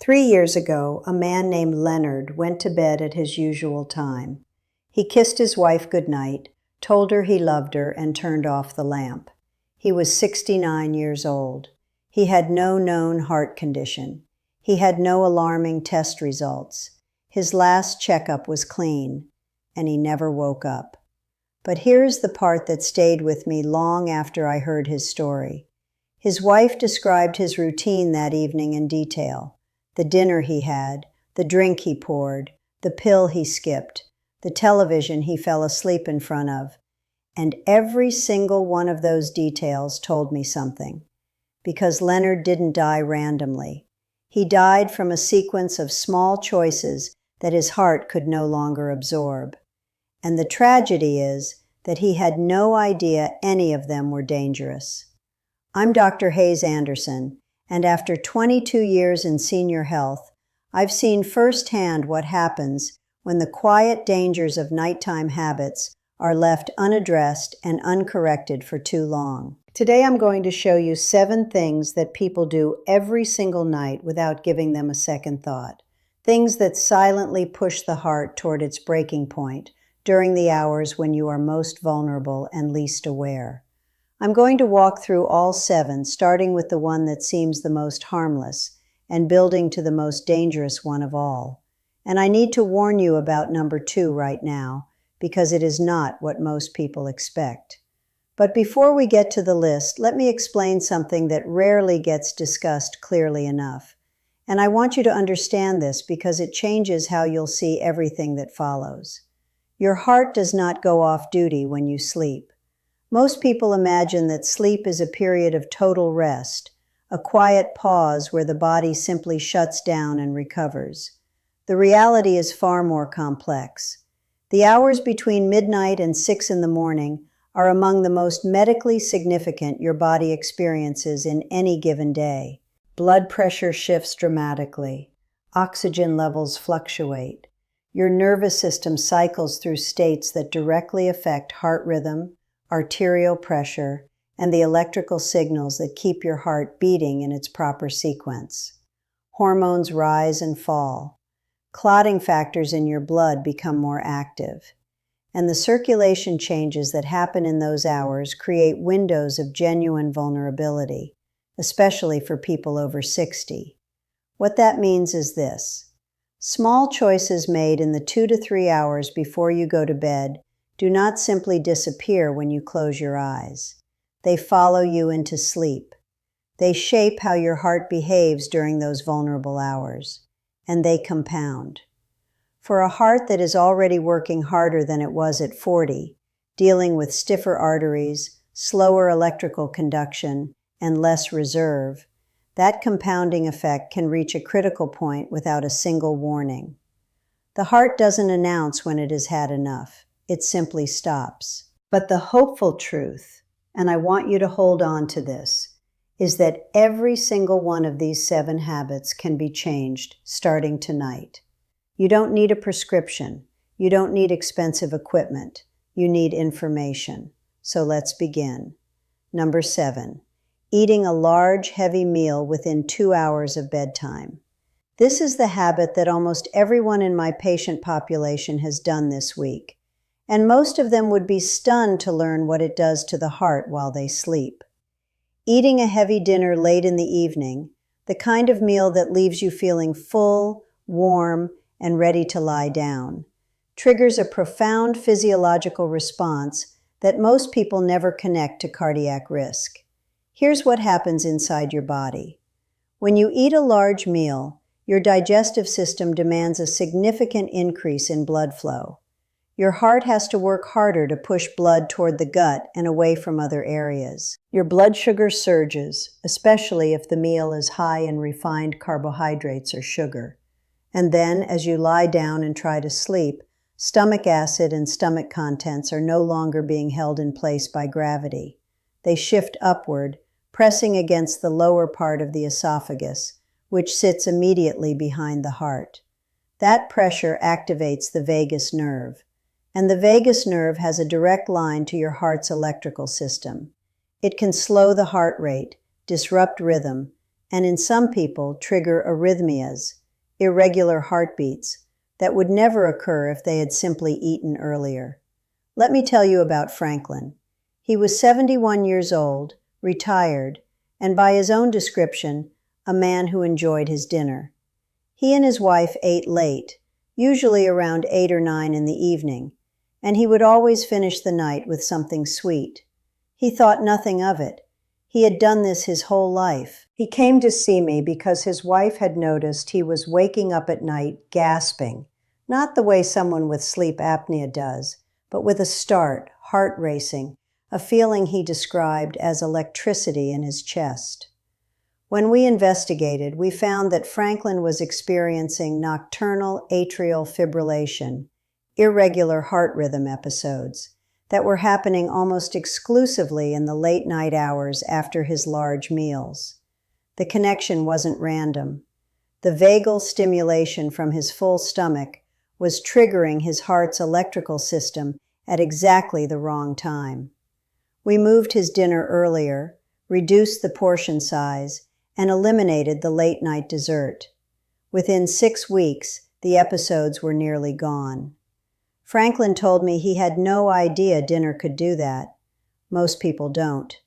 3 years ago, a man named Leonard went to bed at his usual time. He kissed his wife goodnight, told her he loved her, and turned off the lamp. He was 69 years old. He had no known heart condition. He had no alarming test results. His last checkup was clean, and he never woke up. But here's the part that stayed with me long after I heard his story. His wife described his routine that evening in detail. The dinner he had, the drink he poured, the pill he skipped, the television he fell asleep in front of. And every single one of those details told me something. Because Leonard didn't die randomly. He died from a sequence of small choices that his heart could no longer absorb. And the tragedy is that he had no idea any of them were dangerous. I'm Dr. Hayes Anderson, and after 22 years in senior health, I've seen firsthand what happens when the quiet dangers of nighttime habits are left unaddressed and uncorrected for too long. Today I'm going to show you 7 things that people do every single night without giving them a second thought. Things that silently push the heart toward its breaking point during the hours when you are most vulnerable and least aware. I'm going to walk through all 7, starting with the one that seems the most harmless and building to the most dangerous one of all. And I need to warn you about number 2 right now, because it is not what most people expect. But before we get to the list, let me explain something that rarely gets discussed clearly enough. And I want you to understand this because it changes how you'll see everything that follows. Your heart does not go off duty when you sleep. Most people imagine that sleep is a period of total rest, a quiet pause where the body simply shuts down and recovers. The reality is far more complex. The hours between midnight and 6 in the morning are among the most medically significant your body experiences in any given day. Blood pressure shifts dramatically. Oxygen levels fluctuate. Your nervous system cycles through states that directly affect heart rhythm, arterial pressure, and the electrical signals that keep your heart beating in its proper sequence. Hormones rise and fall. Clotting factors in your blood become more active. And the circulation changes that happen in those hours create windows of genuine vulnerability, especially for people over 60. What that means is this. Small choices made in the 2 to 3 hours before you go to bed do not simply disappear when you close your eyes. They follow you into sleep. They shape how your heart behaves during those vulnerable hours, and they compound. For a heart that is already working harder than it was at 40, dealing with stiffer arteries, slower electrical conduction, and less reserve, that compounding effect can reach a critical point without a single warning. The heart doesn't announce when it has had enough. It simply stops. But the hopeful truth, and I want you to hold on to this, is that every single one of these 7 habits can be changed starting tonight. You don't need a prescription. You don't need expensive equipment. You need information. So let's begin. Number 7, eating a large, heavy meal within 2 hours of bedtime. This is the habit that almost everyone in my patient population has done this week. And most of them would be stunned to learn what it does to the heart while they sleep. Eating a heavy dinner late in the evening, the kind of meal that leaves you feeling full, warm, and ready to lie down, triggers a profound physiological response that most people never connect to cardiac risk. Here's what happens inside your body. When you eat a large meal, your digestive system demands a significant increase in blood flow. Your heart has to work harder to push blood toward the gut and away from other areas. Your blood sugar surges, especially if the meal is high in refined carbohydrates or sugar. And then, as you lie down and try to sleep, stomach acid and stomach contents are no longer being held in place by gravity. They shift upward, pressing against the lower part of the esophagus, which sits immediately behind the heart. That pressure activates the vagus nerve. And the vagus nerve has a direct line to your heart's electrical system. It can slow the heart rate, disrupt rhythm, and in some people trigger arrhythmias, irregular heartbeats, that would never occur if they had simply eaten earlier. Let me tell you about Franklin. He was 71 years old, retired, and by his own description, a man who enjoyed his dinner. He and his wife ate late, usually around 8 or 9 in the evening, and he would always finish the night with something sweet. He thought nothing of it. He had done this his whole life. He came to see me because his wife had noticed he was waking up at night gasping, not the way someone with sleep apnea does, but with a start, heart racing, a feeling he described as electricity in his chest. When we investigated, we found that Franklin was experiencing nocturnal atrial fibrillation, irregular heart rhythm episodes, that were happening almost exclusively in the late night hours after his large meals. The connection wasn't random. The vagal stimulation from his full stomach was triggering his heart's electrical system at exactly the wrong time. We moved his dinner earlier, reduced the portion size, and eliminated the late-night dessert. Within 6 weeks, the episodes were nearly gone. Franklin told me he had no idea dinner could do that. Most people don't.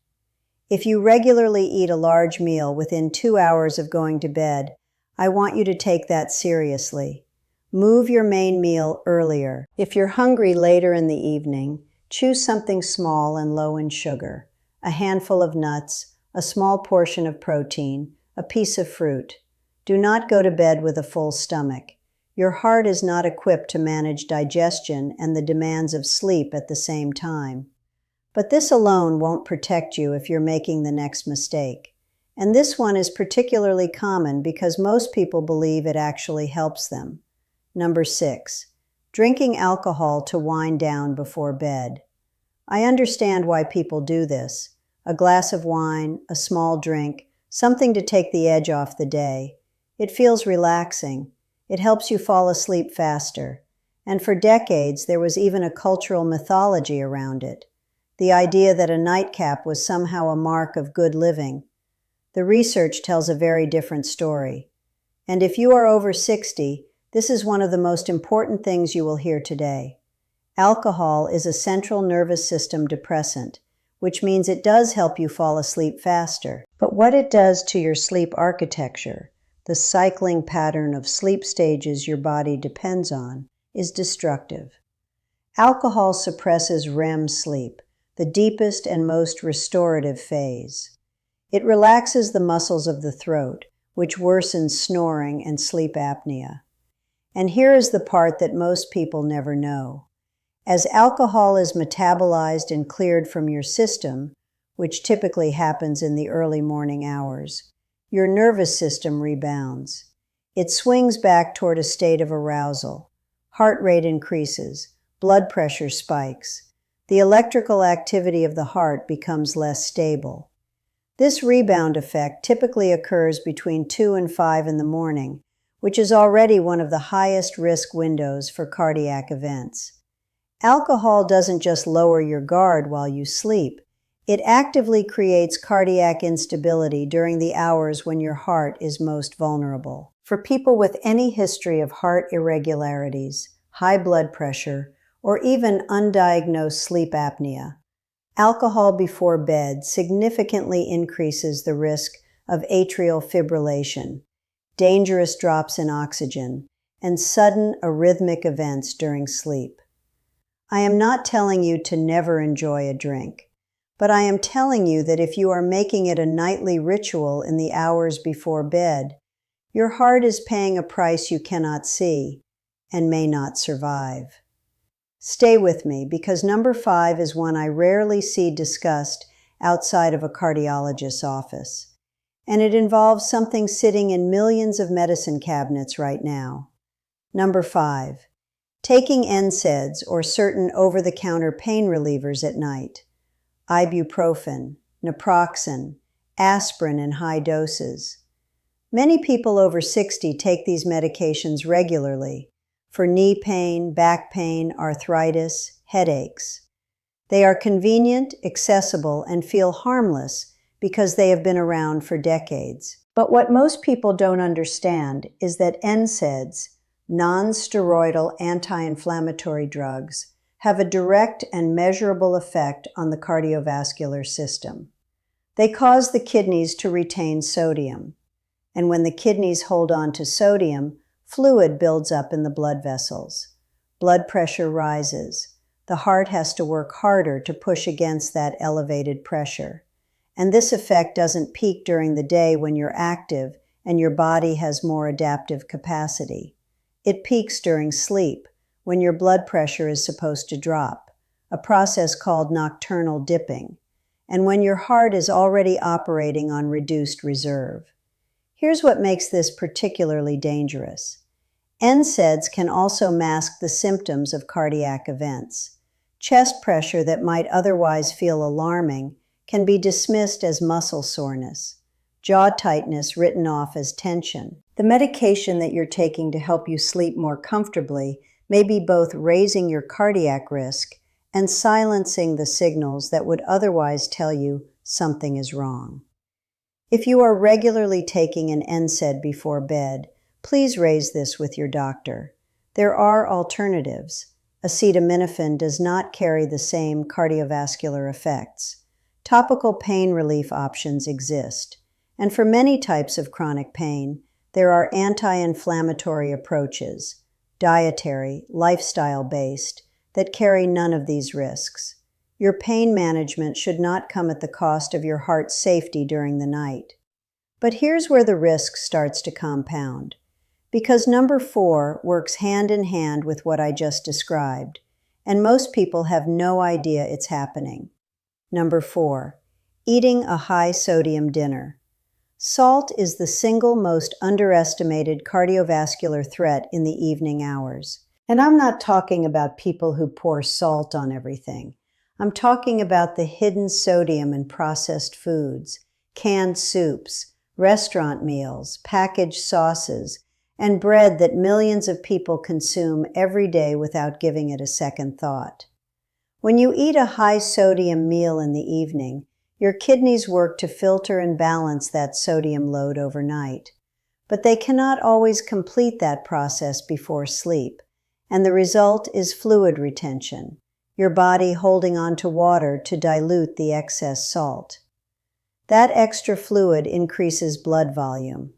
If you regularly eat a large meal within 2 hours of going to bed, I want you to take that seriously. Move your main meal earlier. If you're hungry later in the evening, choose something small and low in sugar, a handful of nuts, a small portion of protein, a piece of fruit. Do not go to bed with a full stomach. Your heart is not equipped to manage digestion and the demands of sleep at the same time. But this alone won't protect you if you're making the next mistake. And this one is particularly common because most people believe it actually helps them. Number 6, drinking alcohol to wind down before bed. I understand why people do this. A glass of wine, a small drink, something to take the edge off the day. It feels relaxing. It helps you fall asleep faster. And for decades, there was even a cultural mythology around it. The idea that a nightcap was somehow a mark of good living. The research tells a very different story. And if you are over 60, this is one of the most important things you will hear today. Alcohol is a central nervous system depressant, which means it does help you fall asleep faster. But what it does to your sleep architecture, the cycling pattern of sleep stages your body depends on, is destructive. Alcohol suppresses REM sleep, the deepest and most restorative phase. It relaxes the muscles of the throat, which worsens snoring and sleep apnea. And here is the part that most people never know. As alcohol is metabolized and cleared from your system, which typically happens in the early morning hours, your nervous system rebounds. It swings back toward a state of arousal. Heart rate increases, blood pressure spikes. The electrical activity of the heart becomes less stable. This rebound effect typically occurs between 2 and 5 in the morning, which is already one of the highest risk windows for cardiac events. Alcohol doesn't just lower your guard while you sleep. It actively creates cardiac instability during the hours when your heart is most vulnerable. For people with any history of heart irregularities, high blood pressure, or even undiagnosed sleep apnea, alcohol before bed significantly increases the risk of atrial fibrillation, dangerous drops in oxygen, and sudden arrhythmic events during sleep. I am not telling you to never enjoy a drink, but I am telling you that if you are making it a nightly ritual in the hours before bed, your heart is paying a price you cannot see and may not survive. Stay with me because number 5 is one I rarely see discussed outside of a cardiologist's office, and it involves something sitting in millions of medicine cabinets right now. Number 5. Taking NSAIDs or certain over-the-counter pain relievers at night. Ibuprofen, naproxen, aspirin in high doses. Many people over 60 take these medications regularly for knee pain, back pain, arthritis, headaches. They are convenient, accessible, and feel harmless because they have been around for decades. But what most people don't understand is that NSAIDs, non-steroidal anti-inflammatory drugs, have a direct and measurable effect on the cardiovascular system. They cause the kidneys to retain sodium, and when the kidneys hold on to sodium, fluid builds up in the blood vessels. Blood pressure rises. The heart has to work harder to push against that elevated pressure. And this effect doesn't peak during the day when you're active and your body has more adaptive capacity. It peaks during sleep, when your blood pressure is supposed to drop, a process called nocturnal dipping, and when your heart is already operating on reduced reserve. Here's what makes this particularly dangerous. NSAIDs can also mask the symptoms of cardiac events. Chest pressure that might otherwise feel alarming can be dismissed as muscle soreness, jaw tightness written off as tension. The medication that you're taking to help you sleep more comfortably may be both raising your cardiac risk and silencing the signals that would otherwise tell you something is wrong. If you are regularly taking an NSAID before bed, please raise this with your doctor. There are alternatives. Acetaminophen does not carry the same cardiovascular effects. Topical pain relief options exist, and for many types of chronic pain, there are anti-inflammatory approaches, dietary, lifestyle-based, that carry none of these risks. Your pain management should not come at the cost of your heart's safety during the night. But here's where the risk starts to compound. Because number 4 works hand in hand with what I just described, and most people have no idea it's happening. Number 4, eating a high-sodium dinner. Salt is the single most underestimated cardiovascular threat in the evening hours. And I'm not talking about people who pour salt on everything. I'm talking about the hidden sodium in processed foods, canned soups, restaurant meals, packaged sauces, and bread that millions of people consume every day without giving it a second thought. When you eat a high-sodium meal in the evening, your kidneys work to filter and balance that sodium load overnight. But they cannot always complete that process before sleep, and the result is fluid retention, your body holding on to water to dilute the excess salt. That extra fluid increases blood volume.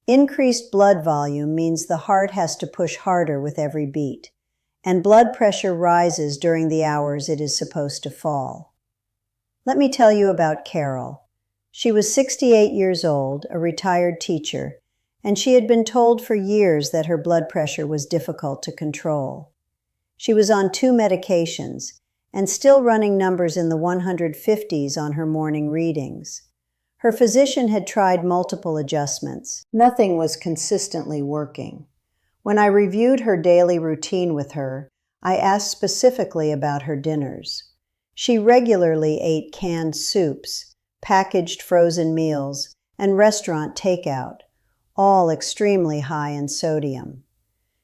Increased blood volume means the heart has to push harder with every beat, and blood pressure rises during the hours it is supposed to fall. Let me tell you about Carol. She was 68 years old, a retired teacher, and she had been told for years that her blood pressure was difficult to control. She was on 2 medications and still running numbers in the 150s on her morning readings. Her physician had tried multiple adjustments. Nothing was consistently working. When I reviewed her daily routine with her, I asked specifically about her dinners. She regularly ate canned soups, packaged frozen meals, and restaurant takeout, all extremely high in sodium.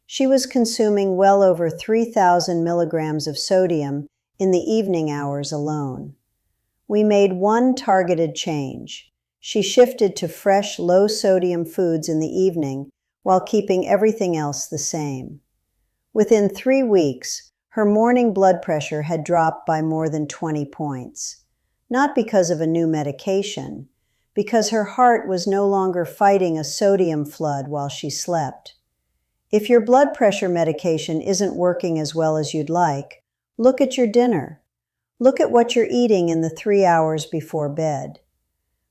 She was consuming well over 3,000 milligrams of sodium in the evening hours alone. We made one targeted change. She shifted to fresh, low-sodium foods in the evening while keeping everything else the same. Within 3 weeks, her morning blood pressure had dropped by more than 20 points. Not because of a new medication, because her heart was no longer fighting a sodium flood while she slept. If your blood pressure medication isn't working as well as you'd like, look at your dinner. Look at what you're eating in the 3 hours before bed.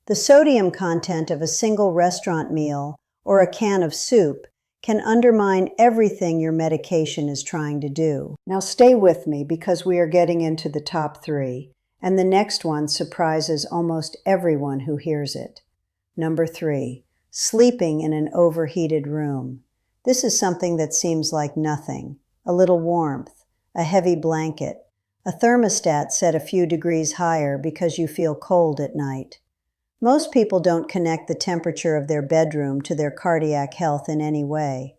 The sodium content of a single restaurant meal or a can of soup can undermine everything your medication is trying to do. Now stay with me because we are getting into the top 3, and the next one surprises almost everyone who hears it. Number 3, sleeping in an overheated room. This is something that seems like nothing. A little warmth, a heavy blanket, a thermostat set a few degrees higher because you feel cold at night. Most people don't connect the temperature of their bedroom to their cardiac health in any way.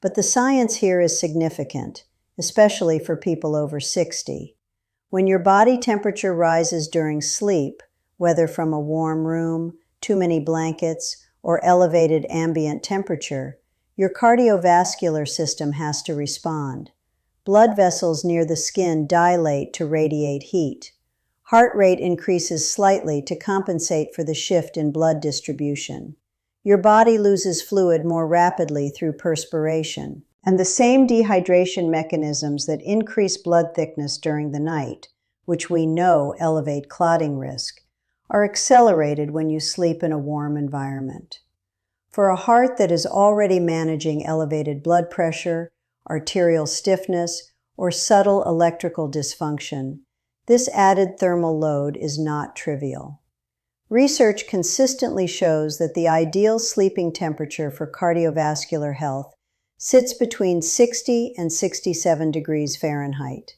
But the science here is significant, especially for people over 60. When your body temperature rises during sleep, whether from a warm room, too many blankets, or elevated ambient temperature, your cardiovascular system has to respond. Blood vessels near the skin dilate to radiate heat. Heart rate increases slightly to compensate for the shift in blood distribution. Your body loses fluid more rapidly through perspiration, and the same dehydration mechanisms that increase blood thickness during the night, which we know elevate clotting risk, are accelerated when you sleep in a warm environment. For a heart that is already managing elevated blood pressure, arterial stiffness, or subtle electrical dysfunction, this added thermal load is not trivial. Research consistently shows that the ideal sleeping temperature for cardiovascular health sits between 60 and 67 degrees Fahrenheit.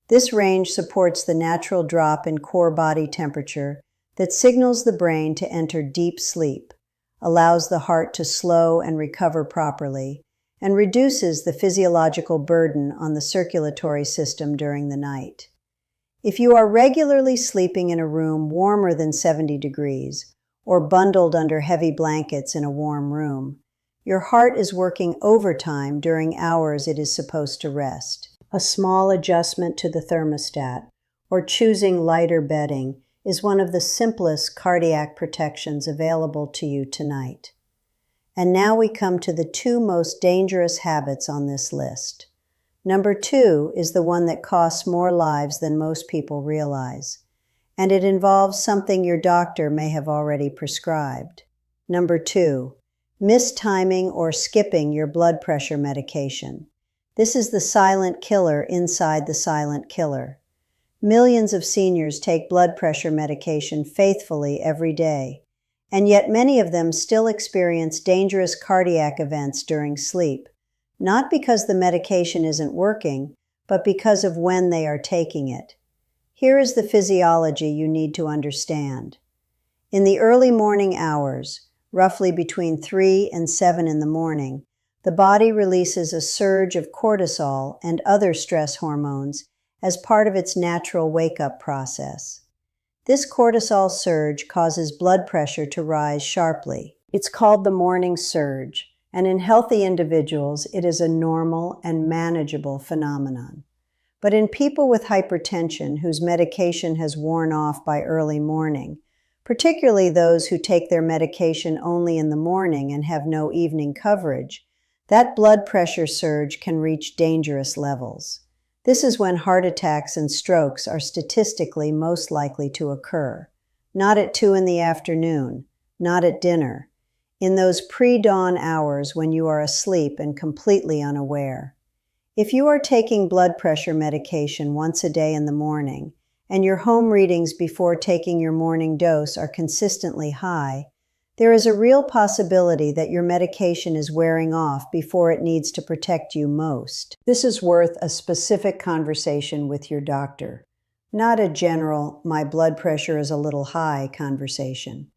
This range supports the natural drop in core body temperature that signals the brain to enter deep sleep, allows the heart to slow and recover properly, and reduces the physiological burden on the circulatory system during the night. If you are regularly sleeping in a room warmer than 70 degrees, or bundled under heavy blankets in a warm room, your heart is working overtime during hours it is supposed to rest. A small adjustment to the thermostat, or choosing lighter bedding, is one of the simplest cardiac protections available to you tonight. And now we come to the two most dangerous habits on this list. Number 2 is the one that costs more lives than most people realize, and it involves something your doctor may have already prescribed. Number 2, mistiming or skipping your blood pressure medication. This is the silent killer inside the silent killer. Millions of seniors take blood pressure medication faithfully every day, and yet many of them still experience dangerous cardiac events during sleep. Not because the medication isn't working, but because of when they are taking it. Here is the physiology you need to understand. In the early morning hours, roughly between 3 and 7 in the morning, the body releases a surge of cortisol and other stress hormones as part of its natural wake-up process. This cortisol surge causes blood pressure to rise sharply. It's called the morning surge, and in healthy individuals, it is a normal and manageable phenomenon. But in people with hypertension whose medication has worn off by early morning, particularly those who take their medication only in the morning and have no evening coverage, that blood pressure surge can reach dangerous levels. This is when heart attacks and strokes are statistically most likely to occur. Not at 2 in the afternoon, not at dinner, in those pre-dawn hours when you are asleep and completely unaware. If you are taking blood pressure medication once a day in the morning, and your home readings before taking your morning dose are consistently high, there is a real possibility that your medication is wearing off before it needs to protect you most. This is worth a specific conversation with your doctor, not a general, "my blood pressure is a little high" conversation,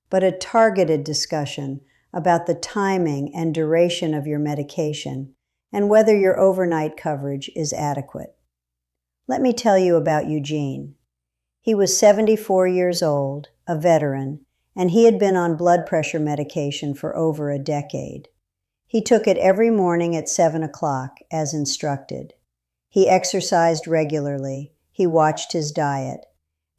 but a targeted discussion about the timing and duration of your medication and whether your overnight coverage is adequate. Let me tell you about Eugene. He was 74 years old, a veteran, and he had been on blood pressure medication for over a decade. He took it every morning at 7 o'clock, as instructed. He exercised regularly. He watched his diet.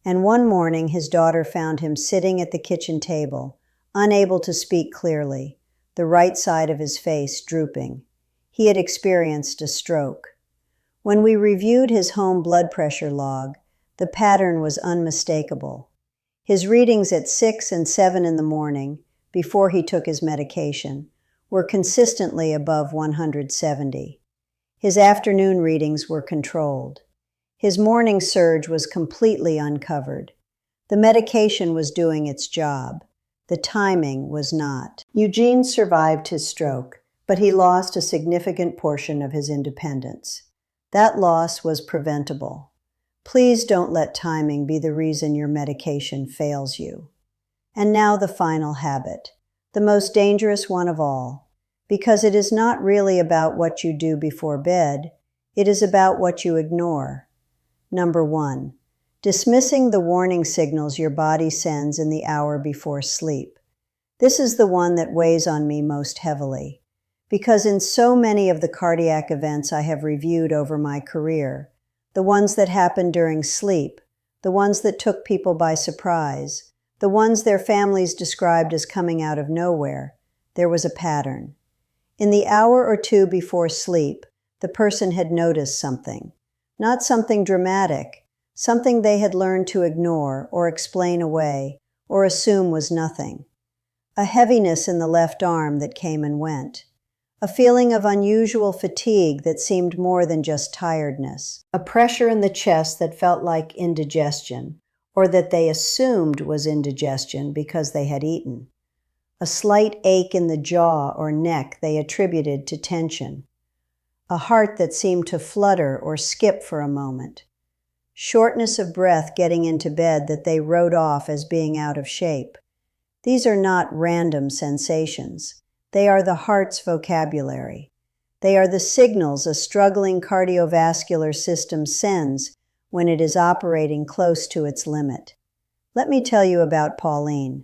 And one morning his daughter found him sitting at the kitchen table, unable to speak clearly, the right side of his face drooping. He had experienced a stroke. When we reviewed his home blood pressure log, the pattern was unmistakable. His readings at 6 and 7 in the morning, before he took his medication, were consistently above 170. His afternoon readings were controlled. His morning surge was completely uncovered. The medication was doing its job. The timing was not. Eugene survived his stroke, but he lost a significant portion of his independence. That loss was preventable. Please don't let timing be the reason your medication fails you. And now the final habit, the most dangerous one of all, because it is not really about what you do before bed, it is about what you ignore. Number 1, dismissing the warning signals your body sends in the hour before sleep. This is the one that weighs on me most heavily, because in so many of the cardiac events I have reviewed over my career, the ones that happened during sleep, the ones that took people by surprise, the ones their families described as coming out of nowhere, there was a pattern. In the hour or two before sleep, the person had noticed something. Not something dramatic, something they had learned to ignore or explain away or assume was nothing. A heaviness in the left arm that came and went. A feeling of unusual fatigue that seemed more than just tiredness. A pressure in the chest that felt like indigestion, or that they assumed was indigestion because they had eaten. A slight ache in the jaw or neck they attributed to tension. A heart that seemed to flutter or skip for a moment. Shortness of breath getting into bed that they wrote off as being out of shape. These are not random sensations. They are the heart's vocabulary. They are the signals a struggling cardiovascular system sends when it is operating close to its limit. Let me tell you about Pauline.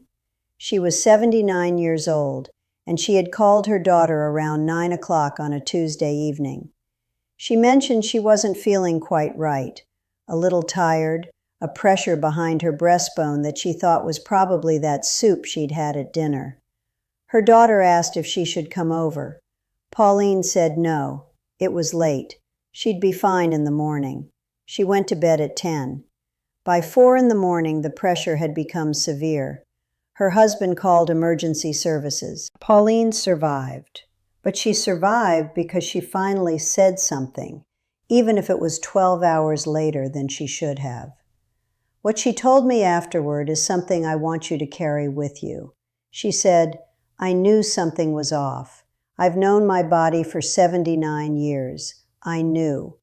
She was 79 years old, and she had called her daughter around 9 o'clock on a Tuesday evening. She mentioned she wasn't feeling quite right, a little tired, a pressure behind her breastbone that she thought was probably that soup she'd had at dinner. Her daughter asked if she should come over. Pauline said no. It was late. She'd be fine in the morning. She went to bed at 10. By 4 in the morning, the pressure had become severe. Her husband called emergency services. Pauline survived. But she survived because she finally said something, even if it was 12 hours later than she should have. What she told me afterward is something I want you to carry with you. She said, "I knew something was off. I've known my body for 79 years. I knew.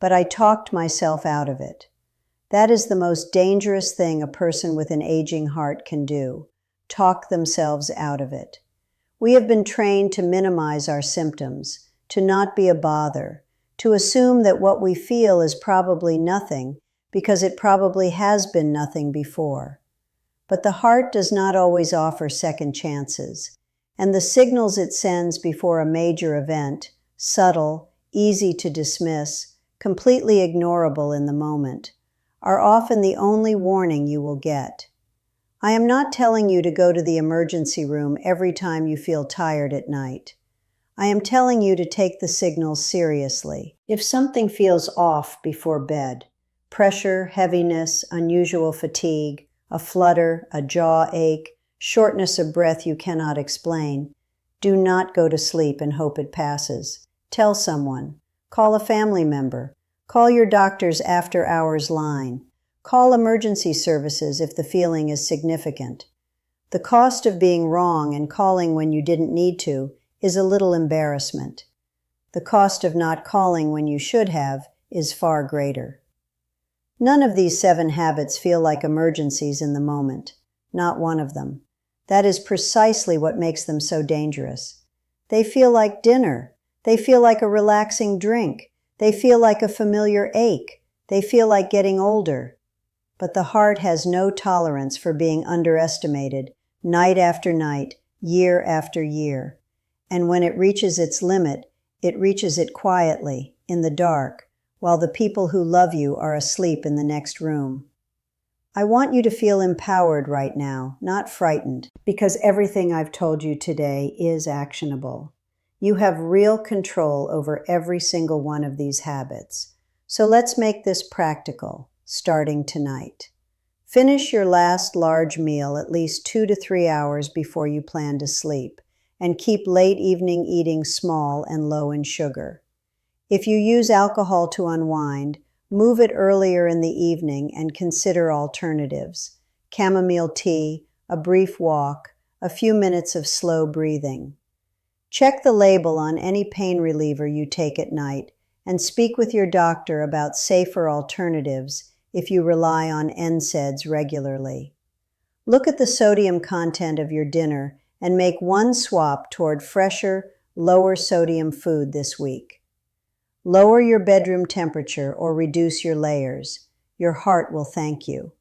But I talked myself out of it." That is the most dangerous thing a person with an aging heart can do. Talk themselves out of it. We have been trained to minimize our symptoms, to not be a bother, to assume that what we feel is probably nothing because it probably has been nothing before. But the heart does not always offer second chances, and the signals it sends before a major event, subtle, easy to dismiss, completely ignorable in the moment, are often the only warning you will get. I am not telling you to go to the emergency room every time you feel tired at night. I am telling you to take the signals seriously. If something feels off before bed, pressure, heaviness, unusual fatigue, a flutter, a jaw ache, shortness of breath you cannot explain, do not go to sleep and hope it passes. Tell someone. Call a family member. Call your doctor's after-hours line. Call emergency services if the feeling is significant. The cost of being wrong and calling when you didn't need to is a little embarrassment. The cost of not calling when you should have is far greater. None of these 7 habits feel like emergencies in the moment. Not one of them. That is precisely what makes them so dangerous. They feel like dinner. They feel like a relaxing drink. They feel like a familiar ache. They feel like getting older. But the heart has no tolerance for being underestimated night after night, year after year. And when it reaches its limit, it reaches it quietly, in the dark, while the people who love you are asleep in the next room. I want you to feel empowered right now, not frightened, because everything I've told you today is actionable. You have real control over every single one of these habits. So let's make this practical, starting tonight. Finish your last large meal at least 2 to 3 hours before you plan to sleep, and keep late evening eating small and low in sugar. If you use alcohol to unwind, move it earlier in the evening and consider alternatives. Chamomile tea, a brief walk, a few minutes of slow breathing. Check the label on any pain reliever you take at night and speak with your doctor about safer alternatives if you rely on NSAIDs regularly. Look at the sodium content of your dinner and make one swap toward fresher, lower sodium food this week. Lower your bedroom temperature or reduce your layers. Your heart will thank you.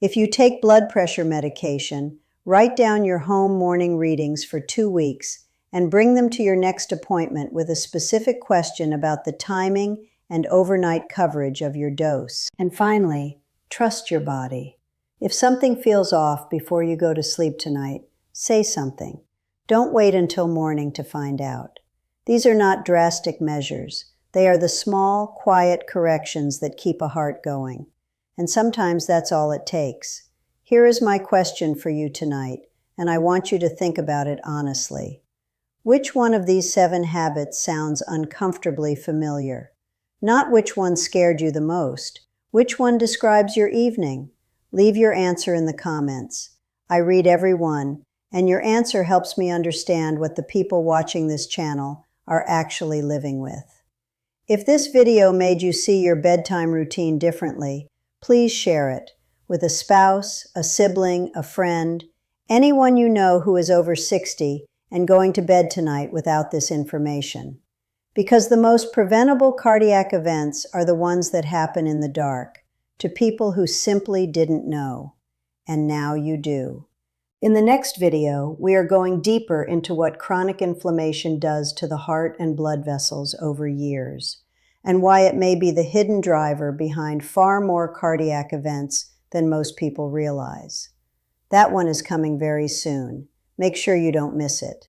If you take blood pressure medication, Write down your home morning readings for 2 weeks and bring them to your next appointment with a specific question about the timing and overnight coverage of your dose. And finally, trust your body. If something feels off before you go to sleep tonight, say something. Don't wait until morning to find out. These are not drastic measures. They are the small, quiet corrections that keep a heart going. And sometimes that's all it takes. Here is my question for you tonight, and I want you to think about it honestly. Which one of these 7 habits sounds uncomfortably familiar? Not which one scared you the most. Which one describes your evening? Leave your answer in the comments. I read every one, and your answer helps me understand what the people watching this channel are actually living with. If this video made you see your bedtime routine differently, please share it with a spouse, a sibling, a friend, anyone you know who is over 60 and going to bed tonight without this information. Because the most preventable cardiac events are the ones that happen in the dark, to people who simply didn't know. And now you do. In the next video, we are going deeper into what chronic inflammation does to the heart and blood vessels over years, and why it may be the hidden driver behind far more cardiac events than most people realize. That one is coming very soon. Make sure you don't miss it.